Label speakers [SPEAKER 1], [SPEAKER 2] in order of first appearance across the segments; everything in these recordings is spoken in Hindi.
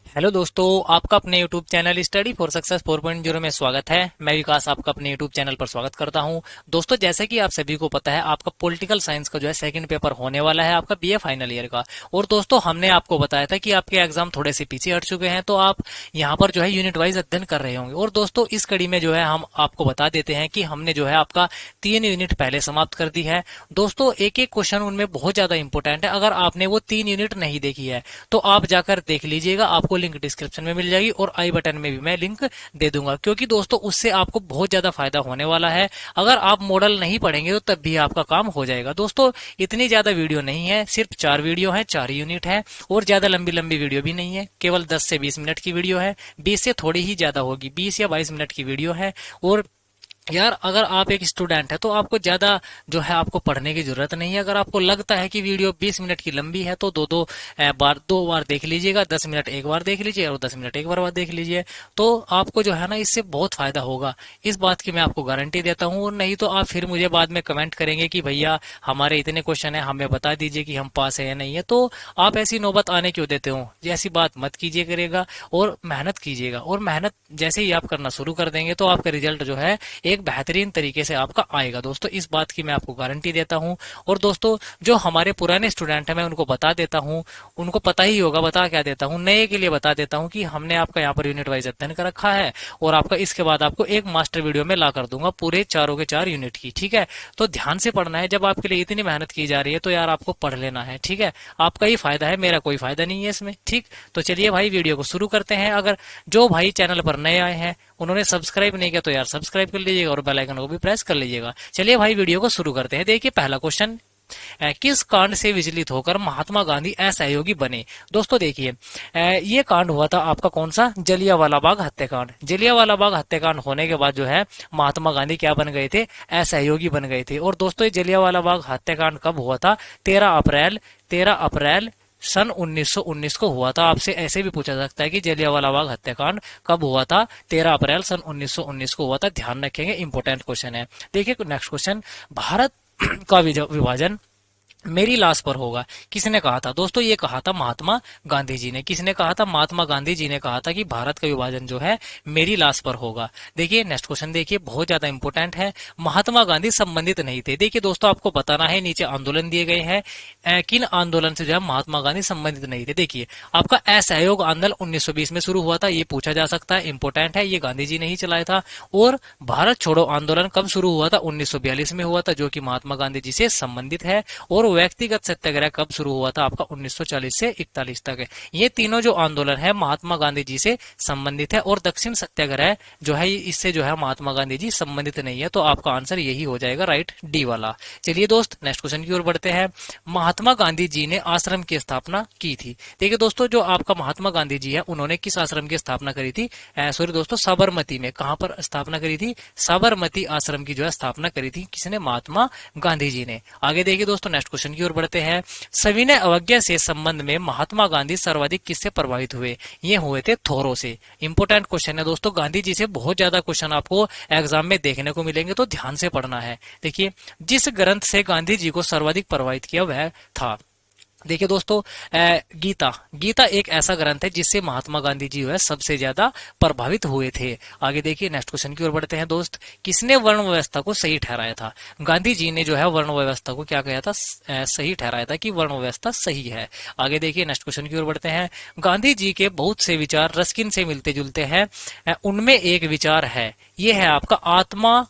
[SPEAKER 1] हेलो दोस्तों, आपका अपने YouTube channel study for success 4.0 में स्वागत है। मैं विकास आपका अपने YouTube चैनल पर स्वागत करता हूं। दोस्तों, जैसे कि आप सभी को पता है, आपका पॉलिटिकल साइंस का जो है सेकंड पेपर होने वाला है, आपका बीए फाइनल ईयर का। और दोस्तों, हमने आपको बताया था कि आपके एग्जाम थोड़े से पीछे हट चुके हैं, तो आप यहाँ पर जो है यूनिट वाइज अध्ययन कर रहे होंगे। और दोस्तों, इस कड़ी में जो है हम आपको बता देते हैं कि हमने जो है आपका 3 यूनिट पहले समाप्त कर दी है। दोस्तों, एक एक क्वेश्चन उनमें बहुत ज्यादा इंपॉर्टेंट है। अगर आपने वो 3 यूनिट नहीं देखी है तो आप जाकर देख लीजिएगा, आपको लिंक डिस्क्रिप्शन में मिल जाएगी और आई बटन में भी मैं लिंक दे दूंगा, क्योंकि दोस्तों उससे आपको बहुत ज्यादा फायदा होने वाला है। अगर आप मॉडल नहीं पढ़ेंगे तो तब भी आपका काम हो जाएगा। दोस्तों, इतनी ज्यादा वीडियो नहीं है, सिर्फ 4 वीडियो है, 4 यूनिट है और ज्यादा लंबी लंबी वीडियो भी नहीं है, केवल 10 से 20 मिनट की वीडियो है। 20 से थोड़ी ही ज्यादा होगी, 20 या 22 मिनट की वीडियो है। और यार, अगर आप एक स्टूडेंट है तो आपको ज्यादा जो है आपको पढ़ने की जरूरत नहीं है। अगर आपको लगता है कि वीडियो 20 मिनट की लंबी है तो दो बार देख लीजिएगा। 10 मिनट एक बार देख लीजिए और 10 मिनट एक बार बाद देख लीजिए, तो आपको जो है ना इससे बहुत फायदा होगा। इस बात की मैं आपको गारंटी देता हूँ। और नहीं तो आप फिर मुझे बाद में कमेंट करेंगे कि भैया हमारे इतने क्वेश्चन है, हमें बता दीजिए कि हम पास है या नहीं है। तो आप ऐसी नौबत आने क्यों देते हो? ऐसी बात मत कीजिए करेगा, और मेहनत कीजिएगा। और मेहनत जैसे ही आप करना शुरू कर देंगे तो आपका रिजल्ट जो है एक बेहतरीन तरीके से आपका आएगा। दोस्तों, इस बात की मैं आपको गारंटी देता हूं। और दोस्तों, जो हमारे पुराने स्टूडेंट हैं मैं उनको बता देता हूं, उनको पता ही होगा, बता क्या देता हूं, नए के लिए बता देता हूं कि हमने आपका यहाँ पर यूनिट वाइज अध्ययन कर रखा है और आपका इसके बाद आपको एक मास्टर वीडियो में ला कर दूंगा पूरे चारों के 4 यूनिट की। ठीक है, तो ध्यान से पढ़ना है। जब आपके लिए इतनी मेहनत की जा रही है तो यार आपको पढ़ लेना है। ठीक है, आपका ही फायदा है, मेरा कोई फायदा नहीं है इसमें। ठीक, तो चलिए भाई वीडियो को शुरू करते हैं। अगर जो भाई चैनल पर नए आए हैं उन्होंने सब्सक्राइब नहीं किया तो यार सब्सक्राइब कर लीजिएगा और बेल आइकन को भी प्रेस कर लीजिएगा। चलिए भाई वीडियो को शुरू करते हैं। देखिए पहला क्वेश्चन, किस कांड से विचलित होकर महात्मा गांधी असहयोगी बने? दोस्तों देखिए, ये कांड हुआ था आपका कौन सा? जलियांवाला बाग हत्याकांड। जलियांवाला बाग हत्याकांड होने के बाद जो है महात्मा गांधी क्या बन गए थे? असहयोगी बन गए थे। और दोस्तों, ये जलियांवाला बाग हत्याकांड कब हुआ था? 13 अप्रैल सन 1919 को हुआ था। आपसे ऐसे भी पूछा सकता है कि जलियांवाला बाग हत्याकांड कब हुआ था? 13 अप्रैल सन 1919 को हुआ था। ध्यान रखेंगे, इंपोर्टेंट क्वेश्चन है। देखिए नेक्स्ट क्वेश्चन, भारत का विभाजन मेरी लाश पर होगा, किसने कहा था? दोस्तों, ये कहा था महात्मा गांधी जी ने। किसने कहा था? महात्मा गांधी जी ने कहा था कि भारत का विभाजन जो है मेरी लाश पर होगा। देखिए नेक्स्ट क्वेश्चन, देखिए बहुत ज्यादा इंपोर्टेंट है। महात्मा गांधी संबंधित नहीं थे। देखिए दोस्तों, आपको बताना है, नीचे आंदोलन दिए गए हैं, किन आंदोलन से जो है महात्मा गांधी संबंधित नहीं थे। देखिए, आपका असहयोग आंदोलन 1920 में शुरू हुआ था, ये पूछा जा सकता है, इंपोर्टेंट है, ये गांधी जी ने ही चलाया था। और भारत छोड़ो आंदोलन कब शुरू हुआ था? 1942 में हुआ था, जो कि महात्मा गांधी जी से संबंधित है। और व्यक्तिगत सत्याग्रह कब शुरू हुआ था? आपका 1940 से 41 तक है। ये तीनों जो आंदोलन है महात्मा गांधी जी से संबंधित है। और दक्षिण सत्याग्रह जो है इससे जो है महात्मा गांधी जी संबंधित नहीं है। तो आपका आंसर यही हो जाएगा, राइट, डी वाला। चलिए दोस्त, नेक्स्ट क्वेश्चन की ओर बढ़ते हैं। महात्मा गांधी जी ने आश्रम की स्थापना की थी। देखिए दोस्तों, जो आपका महात्मा गांधी जी है उन्होंने किस आश्रम की स्थापना करी थी? सॉरी दोस्तों, साबरमती में। कहां पर स्थापना करी थी? साबरमती आश्रम की जो है स्थापना करी थी। किसने? महात्मा गांधी जी ने। आगे देखिए दोस्तों, नेक्स्ट क्वेश्चन की ओर बढ़ते हैं। सविनय अवज्ञा से संबंध में महात्मा गांधी सर्वाधिक किससे प्रभावित हुए? ये हुए थे थोरो से। इंपोर्टेंट क्वेश्चन है दोस्तों, गांधी जी से बहुत ज्यादा क्वेश्चन आपको एग्जाम में देखने को मिलेंगे, तो ध्यान से पढ़ना है। देखिए, जिस ग्रंथ से गांधी जी को सर्वाधिक प्रभावित किया वह था। देखिए दोस्तों, गीता। गीता एक ऐसा ग्रंथ है जिससे महात्मा गांधी जी जो है सबसे ज्यादा प्रभावित हुए थे। आगे देखिए, नेक्स्ट क्वेश्चन की ओर बढ़ते हैं दोस्त। किसने वर्ण व्यवस्था को सही ठहराया था? गांधी जी ने जो है वर्ण व्यवस्था को क्या कहा था? सही ठहराया था कि वर्ण व्यवस्था सही है। आगे देखिए, नेक्स्ट क्वेश्चन की ओर बढ़ते हैं। गांधी जी के बहुत से विचार रस्किन से मिलते जुलते हैं, उनमें एक विचार है, ये है आपका आत्मा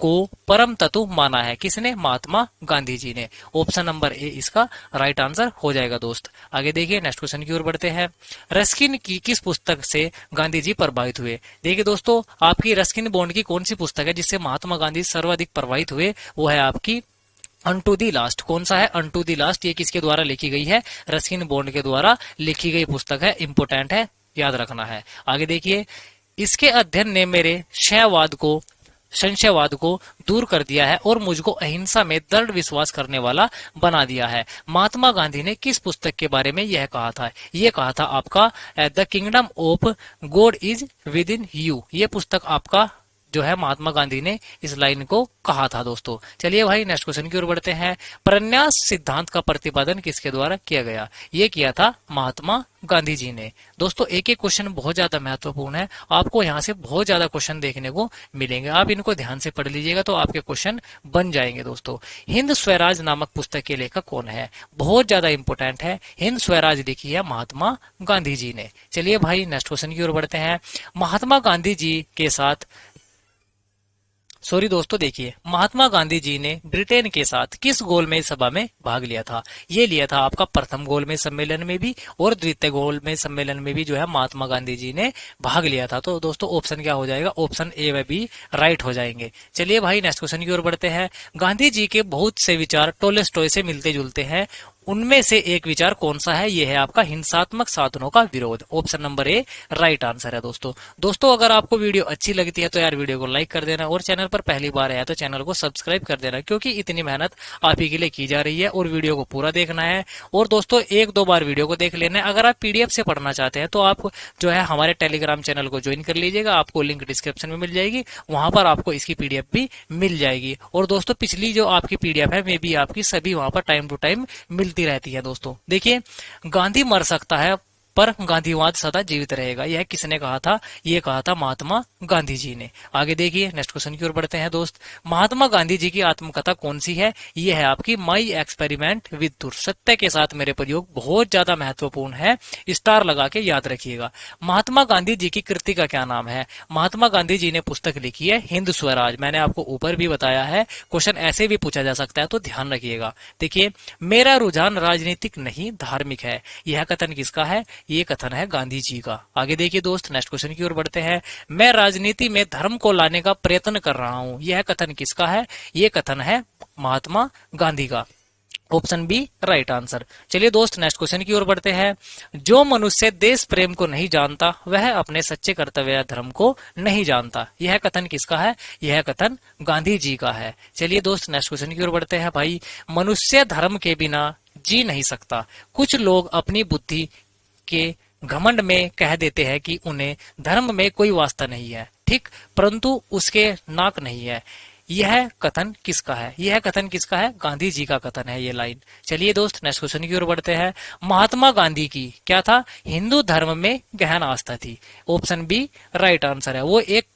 [SPEAKER 1] को परम तत्व माना है। किसने? महात्मा गांधी जी ने। ऑप्शन नंबर ए इसका राइट आंसर हो जाएगा दोस्त। आगे देखिए, नेक्स्ट क्वेश्चन की ओर बढ़ते हैं। रस्किन की किस पुस्तक से गांधी जी प्रभावित हुए? देखिए दोस्तों, आपकी रस्किन बॉन्ड की कौन सी पुस्तक है जिससे महात्मा गांधी सर्वाधिक प्रभावित हुए? वो है आपकी अनटू दी लास्ट। कौन सा है? अनटू दी लास्ट। ये किसके द्वारा लिखी गई है? रस्किन बॉन्ड के द्वारा लिखी गई पुस्तक है। इंपोर्टेंट है, याद रखना है। आगे देखिए, इसके अध्ययन ने मेरे संशयवाद को दूर कर दिया है और मुझको अहिंसा में दृढ़ विश्वास करने वाला बना दिया है। महात्मा गांधी ने किस पुस्तक के बारे में यह कहा था? यह कहा था आपका the kingdom of God is with in you. ये पुस्तक आपका जो है महात्मा गांधी ने इस लाइन को कहा था दोस्तों। चलिए भाई नेक्स्ट क्वेश्चन की ओर बढ़ते हैं। प्रन्यास सिद्धांत का प्रतिपादन किसके द्वारा किया गया? ये किया था महात्मा गांधी जी ने। दोस्तों एक एक क्वेश्चन बहुत ज्यादा महत्वपूर्ण है, आपको यहाँ से बहुत ज्यादा क्वेश्चन देखने को मिलेंगे, आप इनको ध्यान से पढ़ लीजिएगा तो आपके क्वेश्चन बन जाएंगे। दोस्तों हिंद स्वराज नामक पुस्तक के लेखक कौन है? बहुत ज्यादा इंपोर्टेंट है, हिंद स्वराज लिखी है महात्मा गांधी जी ने। चलिए भाई नेक्स्ट क्वेश्चन की ओर बढ़ते हैं। महात्मा गांधी जी के साथ दोस्तों देखिए, महात्मा गांधी जी ने ब्रिटेन के साथ किस गोलमेज सभा में भाग लिया था? ये लिया था आपका प्रथम गोलमेज सम्मेलन में भी और द्वितीय गोलमेज सम्मेलन में भी जो है महात्मा गांधी जी ने भाग लिया था। तो दोस्तों ऑप्शन क्या हो जाएगा? ऑप्शन ए व बी राइट हो जाएंगे। चलिए भाई नेक्स्ट क्वेश्चन की ओर बढ़ते हैं। गांधी जी के बहुत से विचार टोलेस्टॉय से मिलते जुलते हैं, उनमें से एक विचार कौन सा है? यह है आपका हिंसात्मक साधनों का विरोध। Option number A right answer है दोस्तों अगर आपको वीडियो अच्छी लगती है तो यार वीडियो को लाइक कर देना और चैनल पर पहली बार है तो चैनल को सब्सक्राइब कर देना, क्योंकि इतनी मेहनत आप ही के लिए की जा रही है और वीडियो को पूरा देखना है। और दोस्तों एक दो बार वीडियो को देख लेना है। अगर आप पीडीएफ से पढ़ना चाहते हैं तो आप जो है हमारे टेलीग्राम चैनल को ज्वाइन कर लीजिएगा, आपको लिंक डिस्क्रिप्शन में मिल जाएगी, वहां पर आपको इसकी पीडीएफ भी मिल जाएगी। और दोस्तों पिछली जो आपकी पीडीएफ है वे भी आपकी सभी वहां पर टाइम टू टाइम मिलती रहती है। दोस्तों देखिए, गांधी मर सकता है पर गांधीवाद सदा जीवित रहेगा, यह किसने कहा था? ये कहा था महात्मा गांधी जी ने। आगे देखिए नेक्स्ट क्वेश्चन की ओर बढ़ते हैं दोस्त। महात्मा गांधी जी की आत्मकथा कौन सी है? ये है आपकी माई एक्सपेरिमेंट विद ट्रुथ, सत्य के साथ मेरे प्रयोग। बहुत ज्यादा महत्वपूर्ण है, स्टार लगा के याद रखिएगा। महात्मा गांधी जी की कृति का क्या नाम है? महात्मा गांधी जी ने पुस्तक लिखी है हिंद स्वराज। मैंने आपको ऊपर भी बताया है, क्वेश्चन ऐसे भी पूछा जा सकता है तो ध्यान रखिएगा। देखिए, मेरा रुझान राजनीतिक नहीं धार्मिक है, यह कथन किसका है? ये कथन है गांधी जी का। आगे देखिए दोस्त नेक्स्ट क्वेश्चन की ओर बढ़ते हैं। मैं राजनीति में धर्म को लाने का प्रयत्न कर रहा हूं, यह कथन किसका है? ये कथन है महात्मा गांधी का। Option B right answer. चलिए दोस्त नेक्स्ट क्वेश्चन की ओर बढ़ते हैं। जो मनुष्य देश प्रेम को नहीं जानता वह अपने सच्चे कर्तव्य या धर्म को नहीं जानता, यह कथन किसका है? यह कथन गांधी जी का है। चलिए दोस्त नेक्स्ट क्वेश्चन की ओर बढ़ते हैं। भाई, मनुष्य धर्म के बिना जी नहीं सकता। कुछ लोग अपनी बुद्धि के घमंड में कह देते हैं कि उन्हें धर्म में कोई वास्ता नहीं है, ठीक, परंतु उसके नाक नहीं है। यह कथन किसका है? यह कथन किसका है? गांधी जी का कथन है ये लाइन। चलिए दोस्त नेक्स्ट क्वेश्चन की ओर बढ़ते हैं। महात्मा गांधी की क्या था? हिंदू धर्म में गहन आस्था थी। ऑप्शन बी राइट आंसर है, वो एक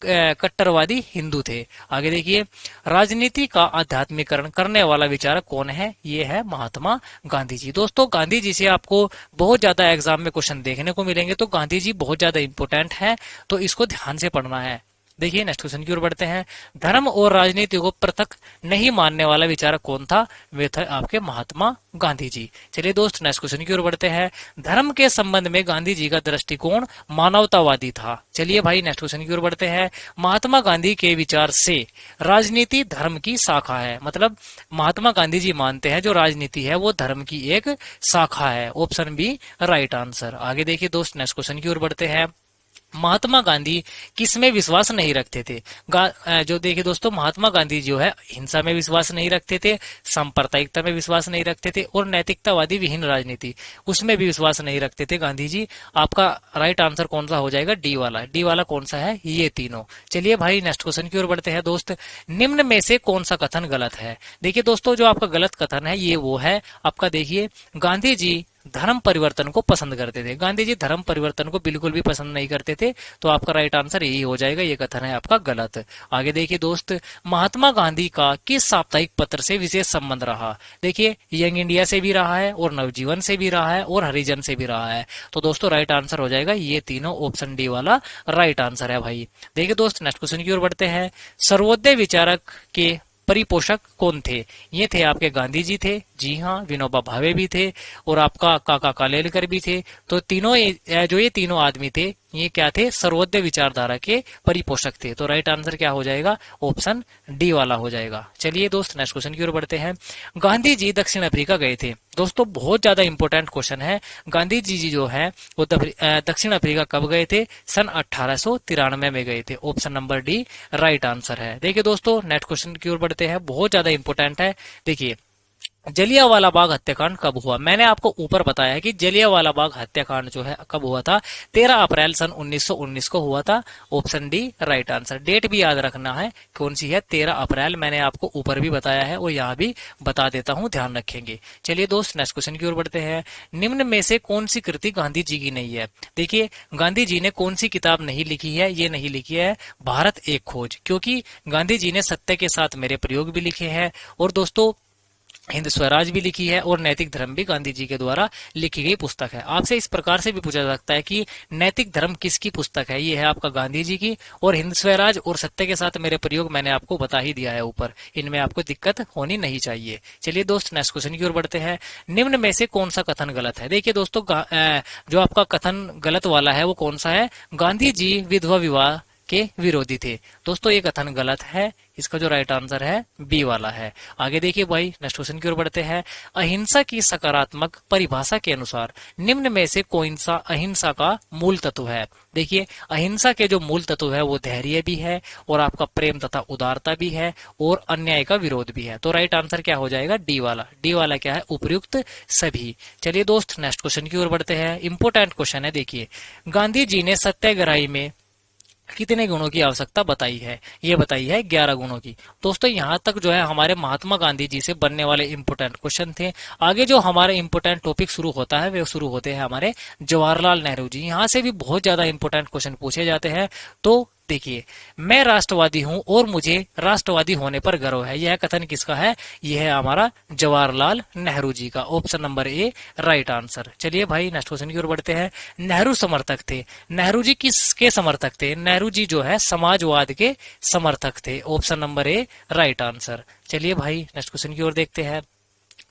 [SPEAKER 1] कट्टरवादी हिंदू थे। आगे देखिए, राजनीति का आध्यात्मिकरण करने वाला विचारक कौन है? ये है महात्मा गांधी जी। दोस्तों गांधी जी से आपको बहुत ज्यादा एग्जाम में क्वेश्चन देखने को मिलेंगे, तो गांधी जी बहुत ज्यादा इंपोर्टेंट है, तो इसको ध्यान से पढ़ना है। देखिए नेक्स्ट क्वेश्चन की ओर बढ़ते हैं। धर्म और राजनीति को पृथक नहीं मानने वाला विचारक कौन था? वे थे आपके महात्मा गांधी जी। चलिए दोस्त नेक्स्ट क्वेश्चन की ओर बढ़ते हैं। धर्म के संबंध में गांधी जी का दृष्टिकोण मानवतावादी था। चलिए भाई नेक्स्ट क्वेश्चन की ओर बढ़ते हैं। महात्मा गांधी के विचार से राजनीति धर्म की शाखा है, मतलब महात्मा गांधी जी मानते हैं जो राजनीति है वो धर्म की एक शाखा है। Option B right answer. आगे देखिए दोस्त नेक्स्ट क्वेश्चन की ओर बढ़ते हैं। महात्मा गांधी किस में विश्वास नहीं रखते थे? जो देखिए दोस्तों, महात्मा गांधी जो है हिंसा में विश्वास नहीं रखते थे, सांप्रदायिकता में विश्वास नहीं रखते थे और नैतिकतावादी विहीन राजनीति उसमें भी विश्वास नहीं रखते थे गांधी जी। आपका राइट आंसर कौन सा हो जाएगा? डी वाला। डी वाला कौन सा है? ये तीनों। चलिए भाई नेक्स्ट क्वेश्चन की ओर बढ़ते हैं दोस्त। निम्न में से कौन सा कथन गलत है? देखिए दोस्तों, जो आपका गलत कथन है ये वो है आपका, देखिए, गांधी जी धर्म परिवर्तन को पसंद करते थे। गांधी जी धर्म परिवर्तन को बिल्कुल भी पसंद नहीं करते थे, तो आपका राइट आंसर यही हो जाएगा, ये कथन है आपका गलत। आगे देखिए दोस्त, महात्मा गांधी का किस साप्ताहिक पत्र से विशेष संबंध रहा? देखिए, यंग इंडिया से भी रहा है और नवजीवन से भी रहा है और हरिजन से भी रहा है, तो दोस्तों राइट आंसर हो जाएगा ये तीनों। ऑप्शन डी वाला राइट आंसर है भाई। देखिए दोस्त नेक्स्ट क्वेश्चन की ओर बढ़ते हैं। सर्वोदय विचारक के परिपोषक कौन थे? ये थे आपके गांधी जी थे, जी हाँ, विनोबा भावे भी थे और आपका काका कालेलकर भी थे। तो तीनों जो ये तीनों आदमी थे ये क्या थे? सर्वोदय विचारधारा के परिपोषक थे। तो राइट आंसर क्या हो जाएगा? ऑप्शन डी वाला हो जाएगा। चलिए दोस्त नेक्स्ट क्वेश्चन की ओर बढ़ते हैं। गांधी जी दक्षिण अफ्रीका गए थे। दोस्तों बहुत ज्यादा इंपॉर्टेंट क्वेश्चन है। गांधी जी जो है वो दक्षिण अफ्रीका कब गए थे? सन 1893 में गए थे। Option number D right answer है। देखिए दोस्तों नेक्स्ट क्वेश्चन की ओर बढ़ते हैं, बहुत ज्यादा इंपॉर्टेंट है। देखिए, जलियांवाला बाग हत्याकांड कब हुआ? मैंने आपको ऊपर बताया है कि जलियांवाला बाग हत्याकांड जो है कब हुआ था, 13 अप्रैल सन 1919 को हुआ था। Option D right answer. Date भी याद रखना है, कौन सी है, 13 अप्रैल। मैंने आपको ऊपर भी बताया है और यहाँ भी बता देता हूँ, ध्यान रखेंगे। चलिए दोस्त, नेक्स्ट क्वेश्चन की ओर बढ़ते हैं। निम्न में से कौन सी कृति गांधी जी की नहीं है? देखिए, गांधी जी ने कौन सी किताब नहीं लिखी है? ये नहीं लिखी है भारत एक खोज, क्योंकि गांधी जी ने सत्य के साथ मेरे प्रयोग भी लिखे हैं, और दोस्तों हिंद स्वराज भी लिखी है, और नैतिक धर्म भी गांधी जी के द्वारा लिखी गई पुस्तक है। आपसे इस प्रकार से भी पूछा जा सकता है कि नैतिक धर्म किसकी पुस्तक है? ये है आपका गांधी जी की, और हिंद स्वराज और सत्य के साथ मेरे प्रयोग मैंने आपको बता ही दिया है ऊपर, इनमें आपको दिक्कत होनी नहीं चाहिए। चलिए दोस्त, नेक्स्ट क्वेश्चन की ओर बढ़ते हैं। निम्न में से कौन सा कथन गलत है? देखिए दोस्तों, जो आपका कथन गलत वाला है वो कौन सा है? गांधी जी विधवा विवाह के विरोधी थे। दोस्तों ये कथन गलत है, इसका जो राइट आंसर है बी वाला है। आगे देखिए भाई, नेक्स्ट क्वेश्चन की ओर बढ़ते हैं। अहिंसा की सकारात्मक परिभाषा के अनुसार निम्न में से कौन सा अहिंसा का मूल तत्व है? देखिए, अहिंसा के जो मूल तत्व है वो धैर्य भी है, और आपका प्रेम तथा उदारता भी है, और अन्याय का विरोध भी है। तो राइट आंसर क्या हो जाएगा? डी वाला। डी वाला क्या है? उपर्युक्त सभी। चलिए दोस्त, नेक्स्ट क्वेश्चन की ओर बढ़ते हैं। इंपोर्टेंट क्वेश्चन है, देखिए, गांधी जी ने सत्याग्रही में कितने गुणों की आवश्यकता बताई है? ये बताई है 11 गुणों की। दोस्तों यहाँ तक जो है हमारे महात्मा गांधी जी से बनने वाले इंपोर्टेंट क्वेश्चन थे। आगे जो हमारे इंपोर्टेंट टॉपिक शुरू होता है वे शुरू होते हैं हमारे जवाहरलाल नेहरू जी। यहाँ से भी बहुत ज्यादा इंपोर्टेंट क्वेश्चन पूछे जाते हैं। तो देखिए, मैं राष्ट्रवादी हूं और मुझे राष्ट्रवादी होने पर गर्व है, यह कथन किसका है? यह है हमारा जवाहरलाल नेहरू जी का। Option number A right answer. चलिए भाई, नेक्स्ट क्वेश्चन की ओर बढ़ते हैं। नेहरू समर्थक थे। नेहरू जी किसके समर्थक थे? नेहरू जी जो है समाजवाद के समर्थक थे। Option number A right answer. चलिए भाई, नेक्स्ट क्वेश्चन की ओर देखते हैं।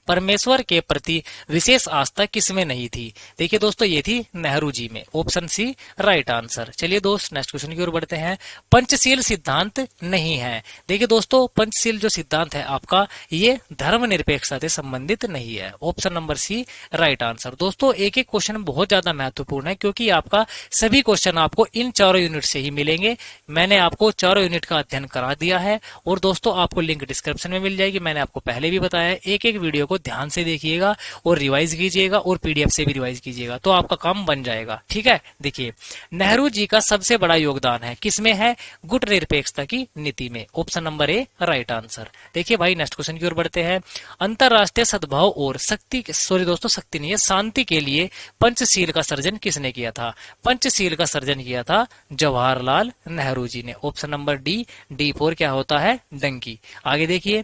[SPEAKER 1] परमेश्वर के प्रति विशेष आस्था किसमें नहीं थी? देखिए दोस्तों, ये थी नेहरू जी में। Option C right answer. चलिए दोस्त, नेक्स्ट क्वेश्चन की ओर बढ़ते हैं। पंचशील सिद्धांत नहीं है। देखिए दोस्तों, पंचशील जो सिद्धांत है आपका, ये धर्मनिरपेक्षता से संबंधित नहीं है। Option number C right answer. दोस्तों एक एक क्वेश्चन बहुत ज्यादा महत्वपूर्ण है, क्योंकि आपका सभी क्वेश्चन आपको इन चारों यूनिट से ही मिलेंगे। मैंने आपको चारों यूनिट का अध्ययन करा दिया है, और दोस्तों आपको लिंक डिस्क्रिप्शन में मिल जाएगी। मैंने आपको पहले भी बताया है, एक एक वीडियो को ध्यान से देखिएगा और रिवाइज कीजिएगा, और पीडीएफ से भी रिवाइज कीजिएगा, तो आपका काम बन जाएगा। ठीक है, देखिए, नेहरू जी का सबसे बड़ा योगदान है किसमें है? गुट निरपेक्षता की नीति में। Option number A right answer. देखिए भाई, नेक्स्ट क्वेश्चन की ओर बढ़ते हैं। अंतरराष्ट्रीय सद्भाव और शक्ति, सॉरी दोस्तों, शक्ति नहीं है, शांति के लिए पंचशील का सर्जन किसने किया था? पंचशील का सर्जन किया था जवाहरलाल नेहरू जी ने। Option number D. D four क्या होता है? डंकी। आगे देखिए,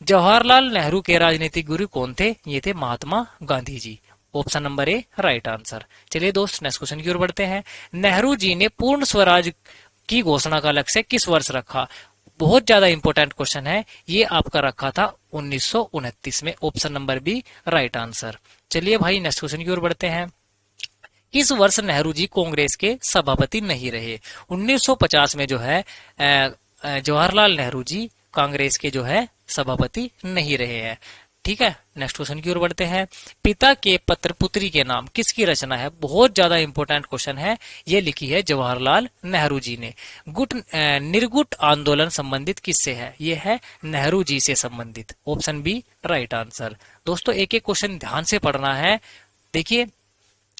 [SPEAKER 1] जवाहरलाल नेहरू के राजनीतिक गुरु कौन थे? ये थे Mahatma Gandhi ji. Option number A right answer. चलिए दोस्त, नेक्स्ट क्वेश्चन की ओर बढ़ते हैं। नेहरू जी ने पूर्ण स्वराज की घोषणा का लक्ष्य किस वर्ष रखा? बहुत ज्यादा इंपॉर्टेंट क्वेश्चन है, ये आपका रखा था 1929 में। Option number B right answer. चलिए भाई, नेक्स्ट क्वेश्चन की ओर बढ़ते हैं। किस वर्ष नेहरू जी कांग्रेस के सभापति नहीं रहे? 1950 में जो है जवाहरलाल नेहरू जी कांग्रेस के जो है सभापति नहीं रहे हैं। ठीक है, नेक्स्ट क्वेश्चन की ओर बढ़ते हैं। पिता के पत्र पुत्री के नाम किसकी रचना है? बहुत ज्यादा इंपॉर्टेंट क्वेश्चन है, ये लिखी है जवाहरलाल नेहरू जी ने। निर्गुट आंदोलन संबंधित किससे है? ये है नेहरू जी से संबंधित। Option B right answer. दोस्तों एक एक क्वेश्चन ध्यान से पढ़ना है। देखिए,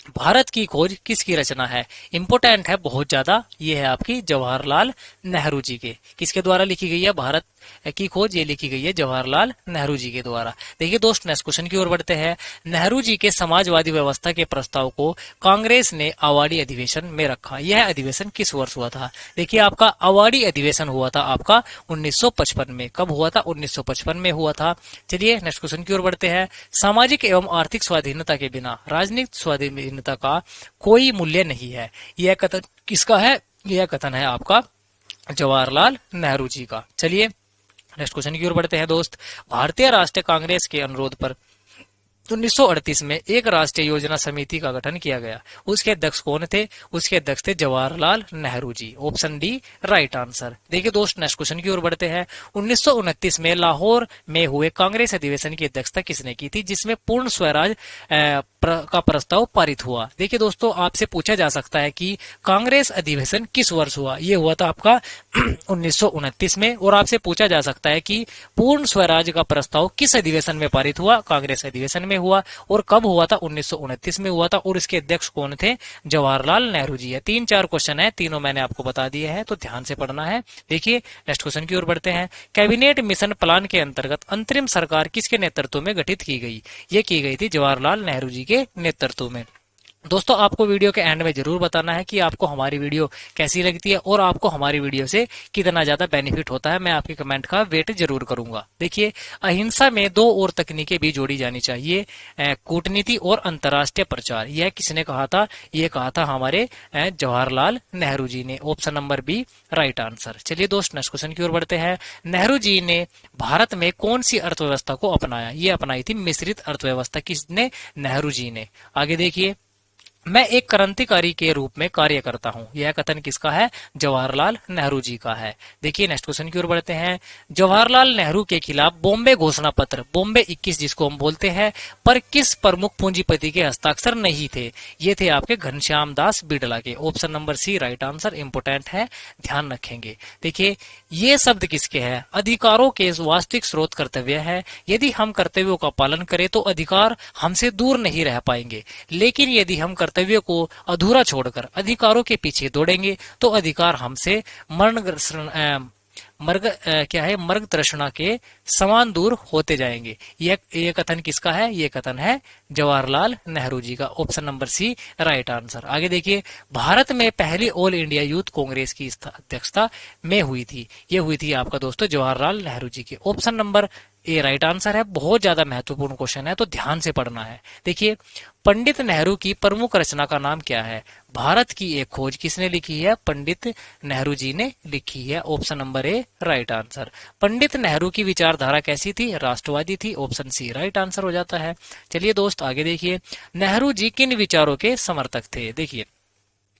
[SPEAKER 1] भारत की खोज किसकी रचना है? इंपोर्टेंट है बहुत ज्यादा, ये है आपकी जवाहरलाल नेहरू जी के। किसके द्वारा लिखी गई है भारत की खोज? ये लिखी गई है जवाहरलाल नेहरू जी के द्वारा। देखिए दोस्त, नेक्स्ट क्वेश्चन की ओर बढ़ते हैं। नेहरू जी के समाजवादी व्यवस्था के प्रस्ताव को कांग्रेस ने अवार्डी अधिवेशन में रखा। यह अधिवेशन किस वर्ष हुआ था? देखिए, आपका अवार्डी अधिवेशन हुआ था आपका 1955 में। कब हुआ था? 1955 में हुआ था। चलिए नेक्स्ट क्वेश्चन की ओर बढ़ते हैं। सामाजिक एवं आर्थिक स्वाधीनता के बिना राजनीतिक स्वाधीनता का कोई मूल्य नहीं है। यह कथन किसका है? यह कथन है आपका जवाहरलाल नेहरू जी का। चलिए नेक्स्ट क्वेश्चन की ओर बढ़ते हैं दोस्त। भारतीय राष्ट्रीय कांग्रेस के अनुरोध पर 1938 में एक राष्ट्रीय योजना समिति का गठन किया गया। उसके अध्यक्ष कौन थे? उसके अध्यक्ष थे Jawaharlal Nehru ji. Option D right answer. देखिए दोस्त नेक्स्ट क्वेश्चन की ओर बढ़ते हैं। 1929 में लाहौर में हुए कांग्रेस अधिवेशन की अध्यक्षता किसने की थी, जिसमें पूर्ण स्वराज का प्रस्ताव पारित हुआ? देखिए दोस्तों, आपसे पूछा जा सकता है कि कांग्रेस अधिवेशन किस वर्ष हुआ। ये हुआ था आपका 1929 में। और आपसे पूछा जा सकता है कि पूर्ण स्वराज का प्रस्ताव किस अधिवेशन में पारित हुआ? कांग्रेस अधिवेशन में हुआ। और कब हुआ था? 1929 में हुआ था। और इसके अध्यक्ष कौन थे? जवाहरलाल नेहरू जी है। 3-4 क्वेश्चन है, तीनों मैंने आपको बता दिए हैं, तो ध्यान से पढ़ना है। देखिए नेक्स्ट क्वेश्चन की ओर बढ़ते हैं। कैबिनेट मिशन प्लान के अंतर्गत अंतरिम सरकार किसके नेतृत्व में गठित की गई? ये की गई थी जवाहरलाल नेहरू जी के नेतृत्व में। दोस्तों, आपको वीडियो के एंड में जरूर बताना है कि आपको हमारी वीडियो कैसी लगती है और आपको हमारी वीडियो से कितना ज्यादा बेनिफिट होता है। मैं आपके कमेंट का वेट जरूर करूंगा। देखिए, अहिंसा में 2 और तकनीकें भी जोड़ी जानी चाहिए, कूटनीति और अंतर्राष्ट्रीय प्रचार। यह किसने कहा था? यह कहा था हमारे जवाहरलाल नेहरू जी ने। Option number B right answer. चलिए दोस्त नेक्स्ट क्वेश्चन की ओर बढ़ते हैं। नेहरू जी ने भारत में कौन सी अर्थव्यवस्था को अपनाया? ये अपनाई थी मिश्रित अर्थव्यवस्था। किसने? नेहरू जी ने। आगे देखिए, मैं एक क्रांतिकारी के रूप में कार्य करता हूं। यह कथन किसका है? जवाहरलाल नेहरू जी का है। देखिए नेक्स्ट क्वेश्चन की ओर बढ़ते हैं। जवाहरलाल नेहरू के खिलाफ बॉम्बे घोषणा पत्र, बॉम्बे 21 जिसको हम बोलते हैं, पर किस प्रमुख पूंजीपति के हस्ताक्षर नहीं थे? ये थे आपके घनश्याम दास बिड़ला के। Option number C right answer. Important है, ध्यान रखेंगे। देखिए, ये शब्द किसके हैं? अधिकारों के वास्तविक स्रोत कर्तव्य है। यदि हम कर्तव्यों का पालन करें तो अधिकार हमसे दूर नहीं रह पाएंगे, लेकिन यदि हम कर्तव्य को अधूरा छोड़कर अधिकारों के पीछे दौड़ेंगे तो अधिकार हमसे मर्ग तृष्णा के समान दूर होते जाएंगे। ये कथन किसका है? ये कथन है जवाहरलाल नेहरू जी का। Option number C right answer. आगे देखिए, भारत में पहली ऑल इंडिया यूथ कांग्रेस की अध्यक्षता में हुई थी। ये हुई थी आपका दोस्तों जवाहरलाल नेहरू जी की। Option number A right answer है। बहुत ज्यादा महत्वपूर्ण क्वेश्चन है, तो ध्यान से पढ़ना है। देखिए, पंडित नेहरू की प्रमुख रचना का नाम क्या है? भारत की एक खोज किसने लिखी है? पंडित नेहरू जी ने लिखी है। Option number A right answer. Pandit Nehru की विचारधारा कैसी थी? राष्ट्रवादी थी। ऑप्शन सी राइट आंसर हो जाता है। चलिए दोस्त आगे देखिए, नेहरू जी किन विचारों के समर्थक थे? देखिए,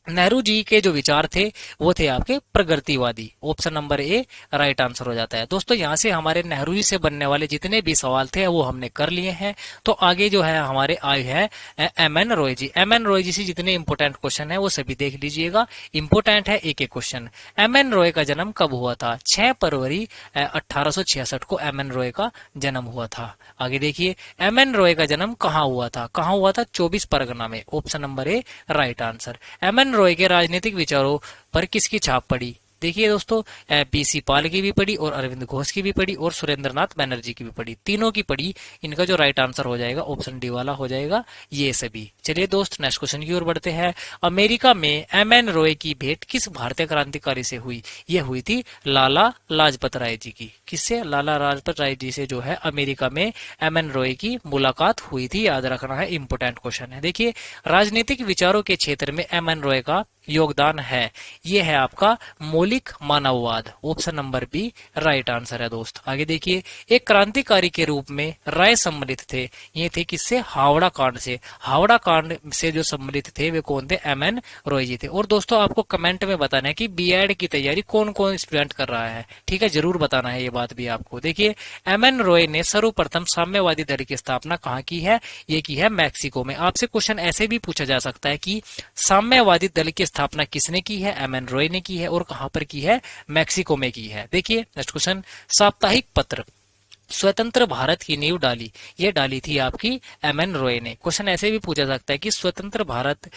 [SPEAKER 1] नेहरू जी के जो विचार थे वो थे आपके प्रगतिवादी। Option number A right answer हो जाता है। दोस्तों, यहाँ से हमारे नेहरू जी से बनने वाले जितने भी सवाल थे वो हमने कर लिए हैं। तो आगे जो है हमारे आए हैं एम.एन. रॉय जी। एम.एन. रॉय जी से जितने इंपोर्टेंट क्वेश्चन है वो सभी देख लीजिएगा। इंपोर्टेंट है एक एक क्वेश्चन। एम.एन. रॉय का जन्म कब हुआ था? 6 फरवरी 1866 को एम.एन. रॉय का जन्म हुआ था। आगे देखिए, एम.एन. रॉय का जन्म कहाँ हुआ था? कहाँ हुआ था? 24 परगना में। Option number A right answer. M.N.. Roy के राजनीतिक विचारों पर किसकी छाप पड़ी? देखिए दोस्तों, पी.सी. पाल की भी पड़ी और अरविंद घोष की भी पड़ी और सुरेंद्रनाथ बनर्जी की भी पड़ी। तीनों की पड़ी। इनका जो राइट आंसर हो जाएगा ऑप्शन डी वाला हो जाएगा, ये सभी। चलिए दोस्त नेक्स्ट क्वेश्चन की ओर बढ़ते हैं। अमेरिका में एम.एन. रॉय की भेंट किस भारतीय क्रांतिकारी से हुई? यह हुई थी लाला लाजपत राय जी की। किससे? लाला लाजपत राय जी से जो है अमेरिका में एम.एन. रॉय की मुलाकात हुई थी। याद रखना है, इंपोर्टेंट क्वेश्चन है। देखिए, राजनीतिक विचारों के क्षेत्र में एम.एन. रॉय का योगदान है। ये है आपका मौलिक मानववाद। Option number B right answer है दोस्त। आगे देखिए, एक क्रांतिकारी के रूप में राय सम्मिलित थे। ये थे किससे? हावड़ा कांड से। हावड़ा कांड से जो सम्मिलित थे वे कौन थे? एम.एन. रॉय जी थे। और दोस्तों, आपको कमेंट में बताना है कि बी.एड की तैयारी कौन कौन स्टूडेंट कर रहा है। ठीक है, जरूर बताना है ये बात भी आपको। देखिए, एम.एन. रॉय ने सर्वप्रथम साम्यवादी दल की स्थापना कहाँ की है? ये की है मैक्सिको में। आपसे क्वेश्चन ऐसे भी पूछा जा सकता है कि साम्यवादी दल की स्थापना किसने की है? एम.एन. रॉय ने की है। और कहां पर की है? मैक्सिको में की है। देखिए नेक्स्ट क्वेश्चन, साप्ताहिक पत्र स्वतंत्र भारत की नींव डाली। ये डाली थी आपकी एम.एन. रॉय ने। क्वेश्चन ऐसे भी पूछा सकता है कि स्वतंत्र भारत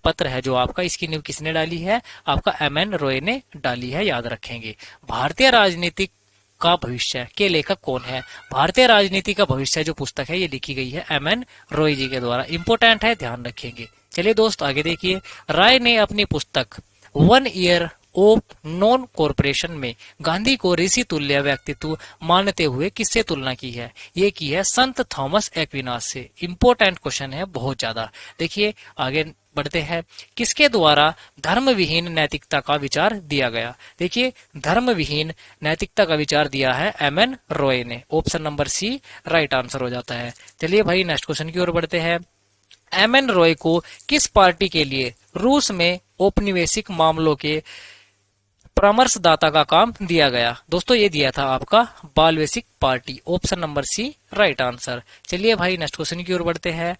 [SPEAKER 1] पत्र है जो आपका, इसकी नींव किसने डाली है? आपका एम.एन. रॉय ने डाली है। याद रखेंगे। भारतीय राजनीतिक का भविष्य के लेखक कौन है? भारतीय राजनीति का भविष्य जो पुस्तक है ये लिखी गई है एम.एन. रॉय जी के द्वारा। इंपोर्टेंट है, ध्यान रखेंगे। चलिए दोस्त आगे देखिए, राय ने अपनी पुस्तक 1 ईयर ऑफ नॉन कॉर्पोरेशन में गांधी को ऋषि तुल्य व्यक्तित्व मानते हुए किससे तुलना की है? ये की है संत थॉमस एक्विनास से। इंपोर्टेंट क्वेश्चन है बहुत ज्यादा। देखिए आगे बढ़ते हैं। किसके द्वारा धर्म विहीन नैतिकता का विचार दिया गया? देखिए, धर्म विहीन नैतिकता का विचार दिया है एम.एन. रॉय ने। Option number C right answer हो जाता है। चलिए भाई नेक्स्ट क्वेश्चन की ओर बढ़ते हैं। एम.एन. रॉय को किस पार्टी के लिए रूस में औपनिवेशिक मामलों के परामर्शदाता का काम दिया गया? दोस्तों ये दिया था आपका Bolshevik party. Option number C right answer. चलिए भाई नेक्स्ट क्वेश्चन की ओर बढ़ते हैं।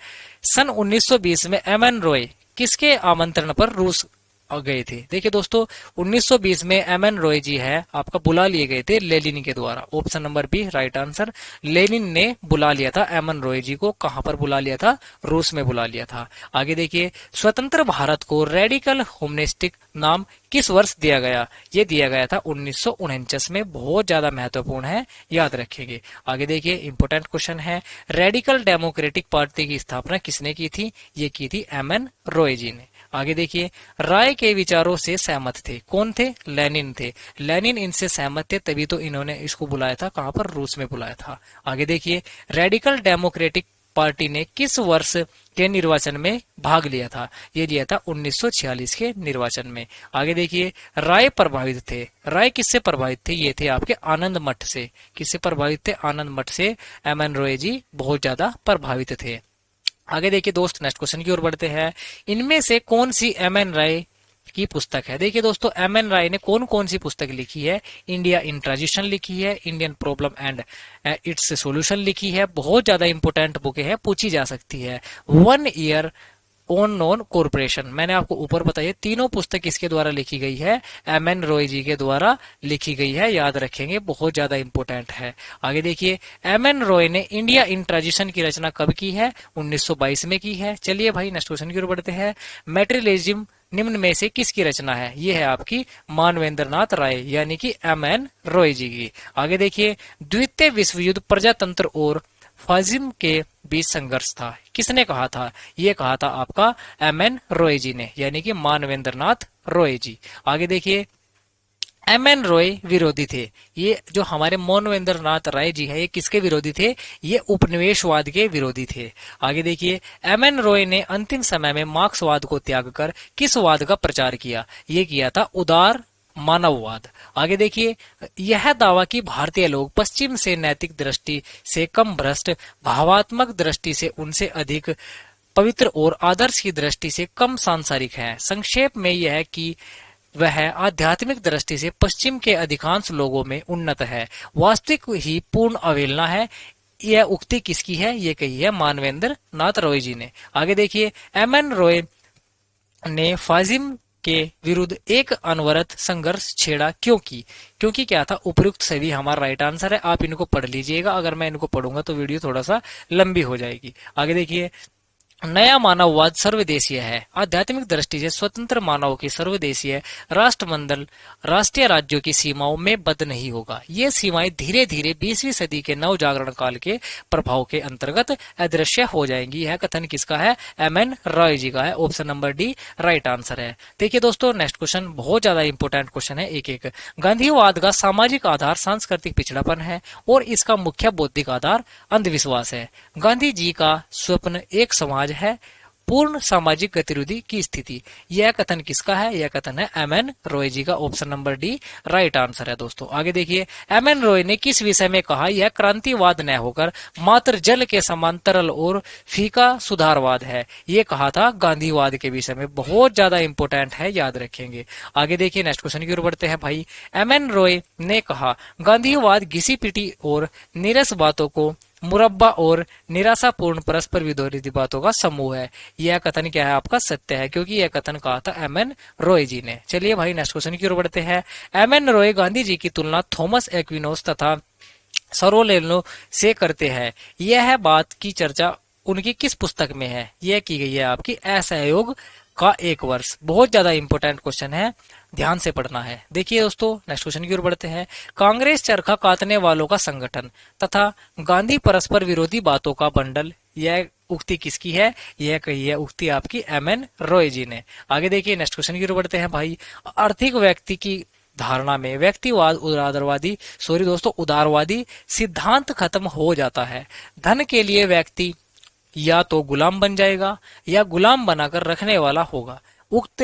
[SPEAKER 1] सन 1920 में एम.एन. रॉय किसके आमंत्रण पर रूस गए थे? देखिए दोस्तों, 1920 में एम.एन. रॉय जी है आपका बुला लिए गए थे लेनिन के द्वारा। Option number B right answer. Lenin ने बुला लिया था एम.एन. रॉय जी को। कहां पर बुला लिया था? रूस में बुला लिया था। आगे देखिए, स्वतंत्र भारत को रेडिकल ह्यूमनिस्टिक नाम किस वर्ष दिया गया? ये दिया गया था 1949 में। बहुत ज्यादा महत्वपूर्ण है, याद रखेंगे। आगे देखिए, इंपोर्टेंट क्वेश्चन है, रेडिकल डेमोक्रेटिक पार्टी की स्थापना किसने की थी? ये की थी एम.एन. रॉय जी ने। आगे देखिए, राय के विचारों से सहमत थे। कौन थे? लेनिन थे। लेनिन इनसे सहमत थे, तभी तो इन्होंने इसको बुलाया था। कहां पर? रूस में बुलाया था। आगे देखिए, रेडिकल डेमोक्रेटिक पार्टी ने किस वर्ष के निर्वाचन में भाग लिया था? ये लिया था 1946 के निर्वाचन में। आगे देखिए, राय प्रभावित थे। राय किससे प्रभावित थे? ये थे आपके आनंद मठ से। किससे प्रभावित थे? आनंद मठ से एम.एन. रॉय जी बहुत ज्यादा प्रभावित थे। आगे देखिए दोस्त, नेक्स्ट क्वेश्चन की ओर बढ़ते हैं। इनमें से कौन सी एम.एन. राय की पुस्तक है? देखिए दोस्तों, एम.एन. राय ने कौन कौन सी पुस्तक लिखी है? इंडिया इन ट्रांजिशन लिखी है, Indian problem and it's solution लिखी है। बहुत ज्यादा इंपोर्टेंट बुक है, पूछी जा सकती है। 1 ईयर ओन नॉन कॉर्पोरेशन, मैंने आपको ऊपर बताया, तीनों पुस्तक किसके द्वारा लिखी गई है? एम.एन. रॉय जी के द्वारा लिखी गई है, याद रखेंगे, बहुत ज्यादा इंपोर्टेंट है। आगे देखिए, एम.एन. रॉय ने इंडिया इन ट्रांजिशन की रचना कब की है? 1922 में की है। चलिए भाई नेक्स्ट क्वेश्चन की ओर बढ़ते हैं। मेटेरियलिज्म निम्न में से किसकी रचना है? ये है आपकी मानवेंद्र नाथ राय यानी कि एम.एन. रॉय जी की। आगे देखिए, द्वितीय विश्व युद्ध प्रजातंत्र और फासिज्म के बीच संघर्ष था। किसने कहा था? ये कहा था आपका एम.एन. रॉय जी ने, यानी कि मानवेंद्र नाथ रॉय जी। आगे देखिए, एम.एन. रॉय विरोधी थे। ये जो हमारे मानवेंद्र नाथ राय जी है, ये किसके विरोधी थे? ये उपनिवेशवाद के विरोधी थे। आगे देखिए, एम.एन. रॉय ने अंतिम समय में मार्क्सवाद को त्याग कर किस वाद का प्रचार किया? ये किया था उदार मानववाद। आगे देखिए, यह दावा कि भारतीय लोग पश्चिम से नैतिक दृष्टि से कम भ्रष्ट, भावात्मक दृष्टि से उनसे अधिक पवित्र और आदर्श की दृष्टि से कम सांसारिक है। संक्षेप में यह है कि वह आध्यात्मिक दृष्टि से पश्चिम के अधिकांश लोगों में उन्नत है, वास्तविक ही पूर्ण अवहेलना है। यह उक्ति किसकी है? ये कही है मानवेंद्र नाथ रॉय जी ने। आगे देखिए, एम.एन. रॉय ने फासिज्म के विरुद्ध एक अनवरत संघर्ष छेड़ा। क्योंकि क्या था? उपयुक्त सभी हमारा राइट आंसर है। आप इनको पढ़ लीजिएगा, अगर मैं इनको पढ़ूंगा तो वीडियो थोड़ा सा लंबी हो जाएगी। आगे देखिए, नया मानववाद सर्वदेशीय है। आध्यात्मिक दृष्टि से स्वतंत्र मानव की सर्वदेशीय राष्ट्रमंडल राष्ट्रीय राज्यों की सीमाओं में बद्ध नहीं होगा। ये सीमाएं धीरे धीरे 20वीं सदी के नव जागरण काल के प्रभाव के अंतर्गत अदृश्य हो जाएंगी। यह कथन किसका है? एम.एन. रॉय जी का है। Option number D right answer है। देखिए दोस्तों, नेक्स्ट क्वेश्चन बहुत ज्यादा इंपोर्टेंट क्वेश्चन है। एक गांधीवाद का सामाजिक आधार सांस्कृतिक पिछड़ापन है और इसका मुख्य बौद्धिक आधार अंधविश्वास है। गांधी जी का स्वप्न एक समाज है पूर्ण सामाजिक गतिविधि की स्थिति। यह कथन किसका है? यह कथन है एम.एन. रॉय जी का। Option number D right answer है दोस्तों। आगे देखिए, एम.एन. रॉय ने किस विषय में कहा? यह क्रांतिवाद न होकर मात्र जल के समान तरल और फीका सुधारवाद है। ये कहा था गांधीवाद के विषय में। बहुत ज्यादा इंपोर्टेंट है, याद रखेंगे। आगे देखिए, नेक्स्ट क्वेश्चन की ओर बढ़ते हैं भाई। एम.एन. रॉय ने कहा, गांधीवाद घिसी पिटी और नीरस बातों को मुरब्बा और निराशापूर्ण परस्पर विरोधी बातों का समूह है। यह कथन क्या है? आपका सत्य है, क्योंकि यह कथन कहा था एम.एन. रॉय जी ने। चलिए भाई नेक्स्ट क्वेश्चन की ओर बढ़ते हैं। एम.एन. रॉय गांधी जी की तुलना थॉमस एक्विनोस तथा सरोलेनो से करते हैं। यह बात की चर्चा उनकी किस पुस्तक में है? यह की गई है आपकी असहयोग का एक वर्ष। बहुत ज्यादा इंपोर्टेंट क्वेश्चन है, ध्यान से पढ़ना है। देखिए दोस्तों, नेक्स्ट क्वेश्चन की ओर बढ़ते हैं। कांग्रेस चरखा काटने वालों का संगठन तथा गांधी परस्पर विरोधी बातों का बंडल, यह उक्ति किसकी है? यह कही है उक्ति आपकी एम.एन. रॉय जी ने। आगे देखिए, नेक्स्ट क्वेश्चन की ओर बढ़ते हैं भाई। आर्थिक व्यक्ति की धारणा में व्यक्तिवाद उदारवादी सिद्धांत खत्म हो जाता है। धन के लिए व्यक्ति या तो गुलाम बन जाएगा या गुलाम बनाकर रखने वाला होगा। उक्त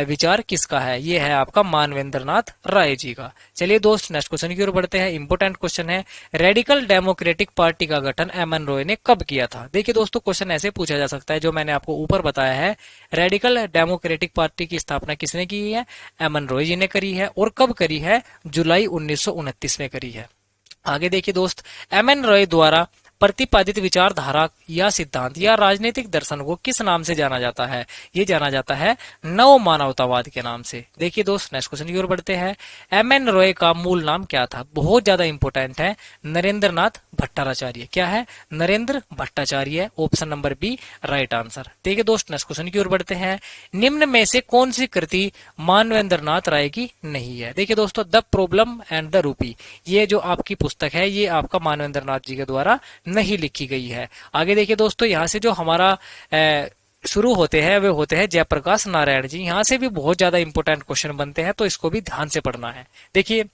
[SPEAKER 1] विचार किसका है? ये है आपका मानवेंद्रनाथ राय जी का। चलिए दोस्त नेक्स्ट क्वेश्चन की ओर बढ़ते हैं। इंपोर्टेंट क्वेश्चन है, रेडिकल डेमोक्रेटिक पार्टी का गठन एम.एन. रॉय ने कब किया था? देखिए दोस्तों, क्वेश्चन ऐसे पूछा जा सकता है जो मैंने आपको ऊपर बताया है। रेडिकल डेमोक्रेटिक पार्टी की स्थापना किसने की है? एम.एन. रॉय जी ने करी है। और कब करी है? जुलाई 1929 में करी है। आगे देखिए दोस्त, एम.एन. रॉय द्वारा प्रतिपादित विचारधारा या सिद्धांत या राजनीतिक दर्शन को किस नाम से जाना जाता है? ये जाना जाता है नव मानवतावाद के नाम से। देखिए दोस्त नेक्स्ट क्वेश्चन की ओर बढ़ते हैं। एम.एन. रॉय का मूल नाम क्या था? बहुत ज्यादा इंपोर्टेंट है, नरेंद्रनाथ भट्टाचार्य। क्या है? Narendra Bhattacharya. Option number B right answer. देखिए दोस्त नेक्स्ट क्वेश्चन की ओर बढ़ते हैं। निम्न में से कौन सी कृति मानवेंद्रनाथ राय की नहीं है? देखिए दोस्तों, the problem and the rupee, ये जो आपकी पुस्तक है ये आपका मानवेंद्रनाथ जी के द्वारा नहीं लिखी गई है। आगे देखिए दोस्तों, यहाँ से जो हमारा शुरू होते हैं वे होते हैं जयप्रकाश नारायण जी। यहाँ से भी बहुत ज्यादा इंपॉर्टेंट क्वेश्चन बनते हैं, तो इसको भी ध्यान से पढ़ना है। देखिए,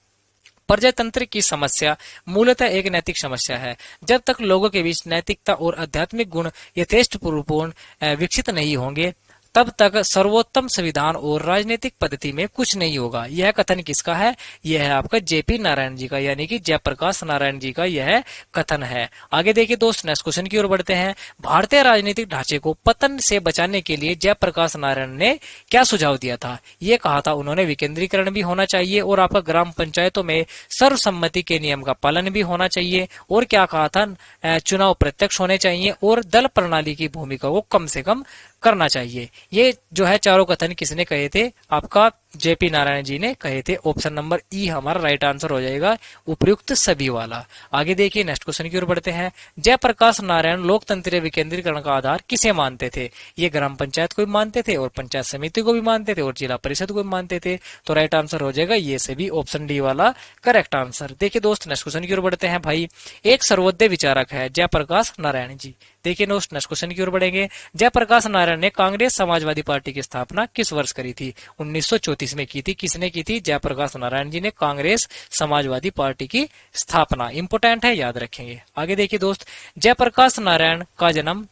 [SPEAKER 1] प्रजातंत्र की समस्या मूलतः एक नैतिक समस्या है। जब तक लोगों के बीच नैतिकता और आध्यात्मिक गुण यथेष्ट पूर्ण विकसित नहीं होंगे, तब तक सर्वोत्तम संविधान और राजनीतिक पद्धति में कुछ नहीं होगा। यह कथन किसका है? यह है आपका जेपी नारायण जी का, यानी कि जयप्रकाश नारायण जी का यह कथन है। आगे देखिए दोस्त नेक्स्ट क्वेश्चन की ओर बढ़ते हैं। भारतीय राजनीतिक ढांचे को पतन से बचाने के लिए जयप्रकाश नारायण ने क्या सुझाव दिया था? ये कहा था उन्होंने विकेंद्रीकरण भी होना चाहिए और आपका ग्राम पंचायतों में सर्वसम्मति के नियम का पालन भी होना चाहिए। और क्या कहा था? चुनाव प्रत्यक्ष होने चाहिए और दल प्रणाली की भूमिका को कम से कम करना चाहिए। ये जो है चारों कथन किसने कहे थे? आपका जेपी नारायण जी ने कहे थे। ऑप्शन नंबर ई हमारा राइट आंसर हो जाएगा, उपयुक्त सभी वाला। आगे देखिए नेक्स्ट क्वेश्चन की ओर बढ़ते हैं। जयप्रकाश नारायण लोकतंत्रीय विकेंद्रीकरण का आधार किसे मानते थे? ये ग्राम पंचायत को भी मानते थे और पंचायत समिति को भी मानते थे और जिला परिषद को भी मानते थे। तो राइट आंसर हो जाएगा ये सभी, ऑप्शन डी वाला करेक्ट आंसर। देखिए दोस्त नेक्स्ट क्वेश्चन की ओर बढ़ते हैं। भाई, एक सर्वोदय विचारक है जयप्रकाश नारायण जी। देखिए दोस्त नेक्स्ट क्वेश्चन की ओर बढ़ेंगे। जयप्रकाश नारायण ने कांग्रेस समाजवादी पार्टी की स्थापना किस वर्ष करी थी? 1934 में की थी। किसने की थी? जयप्रकाश नारायण जी ने कांग्रेस समाजवादी पार्टी की स्थापना। इंपोर्टेंट है, याद रखेंगे। आगे देखिए दोस्त, जयप्रकाश नारायण का जन्म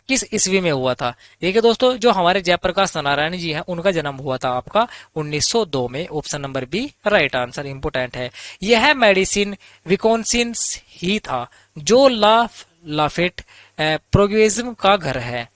[SPEAKER 1] किस ईस्वी में हुआ था? देखिए दोस्तों, जो हमारे जयप्रकाश नारायण जी हैं उनका जन्म हुआ था आपका 1902 में। Option number B right answer, important है। यह मेडिसिन विकोन्सिन ही था जो लाफेट प्रोग्रेसिज्म का घर है,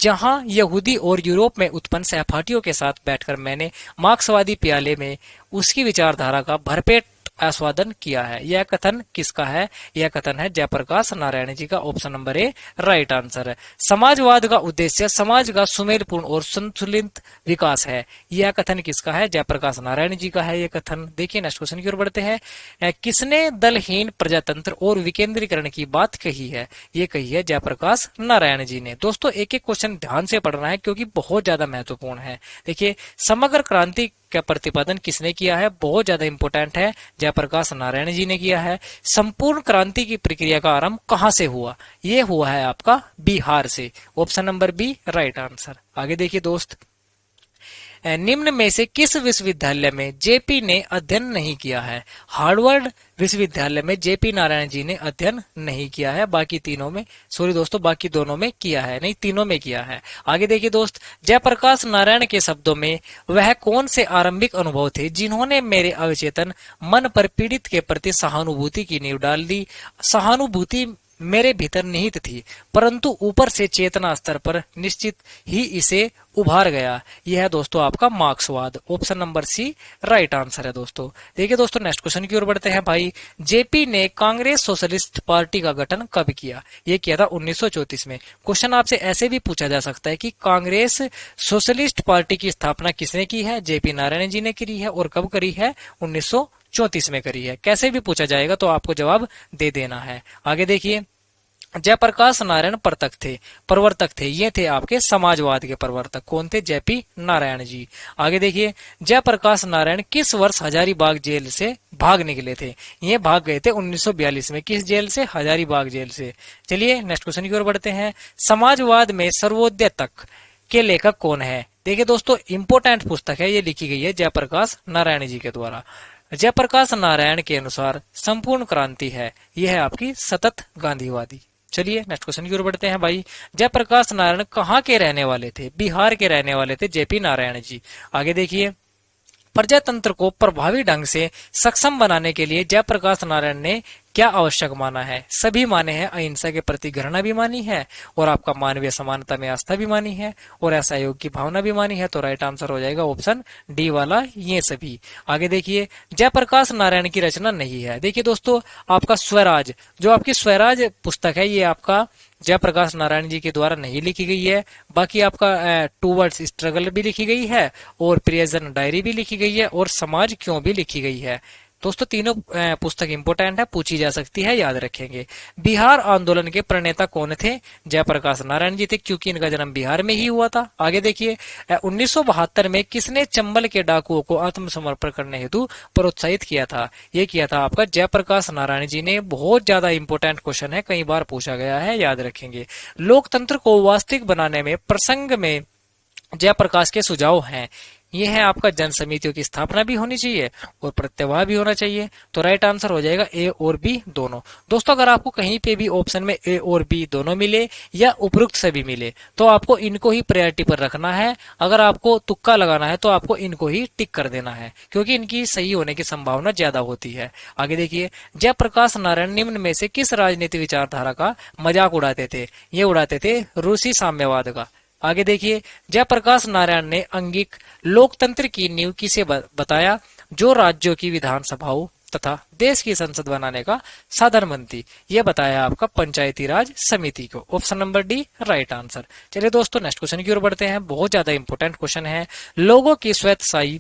[SPEAKER 1] जहां यहूदी और यूरोप में उत्पन्न सहपाठियों के साथ बैठकर मैंने मार्क्सवादी प्याले में उसकी विचारधारा का भरपेट आस्वादन किया है। यह कथन किसका है? यह कथन है जयप्रकाश नारायण जी का। Option number A right answer है। समाजवाद का उद्देश्य समाज का सुमेलपूर्ण और संतुलित विकास है। यह कथन किसका है? जयप्रकाश नारायण जी का है यह कथन। देखिए नेक्स्ट क्वेश्चन की ओर बढ़ते हैं। किसने दलहीन प्रजातंत्र और विकेंद्रीकरण की बात कही है? ये कही है जयप्रकाश नारायण जी ने। दोस्तों, एक एक क्वेश्चन ध्यान से पढ़ना है क्योंकि बहुत ज्यादा महत्वपूर्ण है। देखिए, समग्र क्रांति का प्रतिपादन किसने किया है? बहुत ज्यादा इंपोर्टेंट है, जयप्रकाश नारायण जी ने किया है। संपूर्ण क्रांति की प्रक्रिया का आरंभ कहां से हुआ? ये हुआ है आपका बिहार से। Option number B right answer. आगे देखिए दोस्त, निम्न में से किस विश्वविद्यालय में जेपी ने अध्ययन नहीं किया है? हार्वर्ड विश्वविद्यालय में जेपी नारायण जी ने अध्ययन नहीं किया है। बाकी तीनों में, सॉरी दोस्तों, बाकी दोनों में किया है, नहीं तीनों में किया है। आगे देखिए दोस्त, जयप्रकाश नारायण के शब्दों में वह कौन से आरंभिक अनुभव थे जिन्होंने मेरे अवचेतन मन पर पीड़ित के प्रति सहानुभूति की नींव डाल दी? सहानुभूति मेरे भीतर निहित थी, परंतु ऊपर से चेतना स्तर पर निश्चित ही इसे उभार गया। यह है दोस्तों आपका मार्क्सवाद। Option number C right answer है दोस्तों। देखिए दोस्तों, नेक्स्ट क्वेश्चन की ओर बढ़ते हैं। भाई, जेपी ने कांग्रेस सोशलिस्ट पार्टी का गठन कब किया? यह किया था 1934 में। क्वेश्चन आपसे ऐसे भी पूछा जा सकता है कि कांग्रेस सोशलिस्ट पार्टी की स्थापना किसने की है? जेपी नारायण जी ने करी है। और कब करी है? 1934 में करी है। कैसे भी पूछा जाएगा तो आपको जवाब दे देना है। आगे देखिए, जयप्रकाश नारायण प्रवर्तक थे। ये थे आपके समाजवाद के प्रवर्तक। कौन थे? जेपी नारायण जी। आगे देखिए, जयप्रकाश नारायण किस वर्ष हजारीबाग जेल से भाग निकले थे? ये भाग गए थे 1942 में। किस जेल से? हजारीबाग जेल से। चलिए नेक्स्ट क्वेश्चन की ओर बढ़ते हैं। समाजवाद में सर्वोदय तक के लेखक कौन है? देखिए दोस्तों, इंपोर्टेंट पुस्तक है, ये लिखी गई है जयप्रकाश नारायण जी के द्वारा। जयप्रकाश नारायण के अनुसार संपूर्ण क्रांति है, यह है आपकी सतत गांधीवादी। चलिए नेक्स्ट क्वेश्चन की ओर बढ़ते हैं भाई। जयप्रकाश नारायण कहाँ के रहने वाले थे? बिहार के रहने वाले थे जेपी नारायण जी। आगे देखिए, प्रजातंत्र को प्रभावी ढंग से सक्षम बनाने के लिए जयप्रकाश नारायण ने क्या आवश्यक माना है? सभी माने हैं, अहिंसा के प्रति घृणा भी मानी है, और आपका मानवीय समानता में आस्था भी मानी है, और असहयोग की भावना भी मानी है। तो राइट आंसर हो जाएगा ऑप्शन डी वाला, ये सभी। आगे देखिए, जयप्रकाश नारायण की रचना नहीं है। देखिए दोस्तों, आपका स्वराज, जो आपकी स्वराज पुस्तक है, ये आपका जयप्रकाश नारायण जी के द्वारा नहीं लिखी गई है। बाकी आपका टूवर्ड्स स्ट्रगल भी लिखी गई है, और प्रियजन डायरी भी लिखी गई है, और समाज क्यों भी लिखी गई है। दोस्तों तीनों पुस्तक इंपोर्टेंट है, पूछी जा सकती है, याद रखेंगे। बिहार आंदोलन के प्रणेता कौन थे? जयप्रकाश नारायण जी थे, क्योंकि इनका जन्म बिहार में ही हुआ था। आगे देखिए, 1972 में किसने चंबल के डाकुओं को आत्मसमर्पण करने हेतु प्रोत्साहित किया था? ये किया था आपका जयप्रकाश नारायण जी ने। बहुत ज्यादा इंपोर्टेंट क्वेश्चन है, कई बार पूछा गया है, याद रखेंगे। लोकतंत्र को वास्तविक बनाने में प्रसंग में जयप्रकाश के सुझाव हैं। ये है आपका जन समितियों की स्थापना भी होनी चाहिए और प्रत्यवाह भी होना चाहिए। तो राइट आंसर हो जाएगा ए और बी दोनों। दोस्तों अगर आपको कहीं पे भी ऑप्शन में ए और बी दोनों मिले या उपरोक्त सभी मिले, तो आपको इनको ही प्रायोरिटी पर रखना है। अगर आपको तुक्का लगाना है तो आपको इनको ही टिक कर देना है, क्योंकि इनकी सही होने की संभावना ज्यादा होती है। आगे देखिए, जयप्रकाश नारायण निम्न में से किस राजनीतिक विचारधारा का मजाक उड़ाते थे? ये उड़ाते थे रूसी साम्यवाद का। आगे देखिए, जयप्रकाश नारायण ने अंगिक लोकतंत्र की नींव किसे बताया? जो राज्यों की विधानसभाओं तथा देश की संसद बनाने का साधन बनती। यह बताया आपका पंचायती राज समिति को। Option number D right answer. चलिए दोस्तों नेक्स्ट क्वेश्चन की ओर बढ़ते हैं। बहुत ज्यादा इंपॉर्टेंट क्वेश्चन है। लोगों की स्वैच्छाई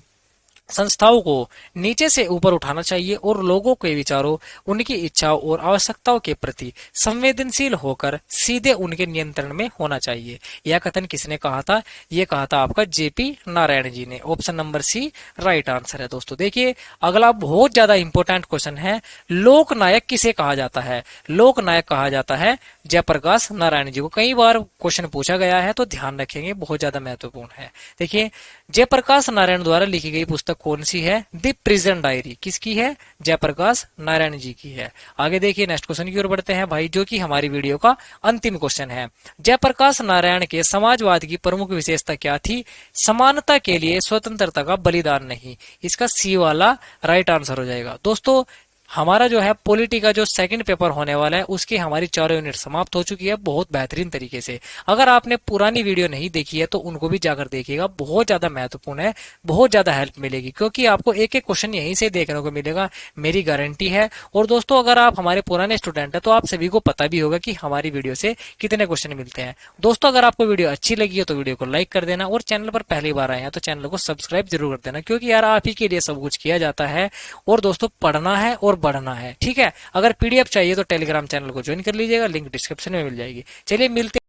[SPEAKER 1] संस्थाओं को नीचे से ऊपर उठाना चाहिए और लोगों के विचारों, उनकी इच्छाओं और आवश्यकताओं के प्रति संवेदनशील होकर सीधे उनके नियंत्रण में होना चाहिए। यह कथन किसने कहा था? यह कहा था आपका जेपी नारायण जी ने। Option number C right answer है। दोस्तों देखिए, अगला बहुत ज्यादा इंपॉर्टेंट क्वेश्चन है। लोकनायक किसे कहा जाता है? लोकनायक कहा जाता है जयप्रकाश नारायण जी को। कई बार क्वेश्चन पूछा गया है, तो ध्यान रखेंगे, बहुत ज्यादा महत्वपूर्ण है। देखिए, जयप्रकाश नारायण द्वारा लिखी गई पुस्तक कौन सी है? द प्रिजन डायरी किसकी है? जयप्रकाश नारायण जी की है। आगे देखिए, नेक्स्ट क्वेश्चन की ओर बढ़ते हैं भाई, जो कि हमारी वीडियो का अंतिम क्वेश्चन है। जयप्रकाश नारायण के समाजवाद की प्रमुख विशेषता क्या थी? समानता के लिए स्वतंत्रता का बलिदान नहीं। इसका सी वाला राइट आंसर हो जाएगा। दोस्तों हमारा जो है पॉलिटी का जो सेकंड पेपर होने वाला है, उसकी हमारी 4 यूनिट समाप्त हो चुकी है बहुत बेहतरीन तरीके से। अगर आपने पुरानी वीडियो नहीं देखी है तो उनको भी जाकर देखिएगा, बहुत ज्यादा महत्वपूर्ण है, बहुत ज्यादा हेल्प मिलेगी, क्योंकि आपको एक एक क्वेश्चन यहीं से देखने को मिलेगा, मेरी गारंटी है। और दोस्तों अगर आप हमारे पुराने स्टूडेंट है तो आप सभी को पता भी होगा कि हमारी वीडियो से कितने क्वेश्चन मिलते हैं। दोस्तों अगर आपको वीडियो अच्छी लगी है तो वीडियो को लाइक कर देना, और चैनल पर पहली बार आए हैं तो चैनल को सब्सक्राइब जरूर कर देना, क्योंकि यार आप ही के लिए सब कुछ किया जाता है। और दोस्तों पढ़ना है और बढ़ना है, ठीक है। अगर पीडीएफ चाहिए तो टेलीग्राम चैनल को ज्वाइन कर लीजिएगा, लिंक डिस्क्रिप्शन में मिल जाएगी। चलिए मिलते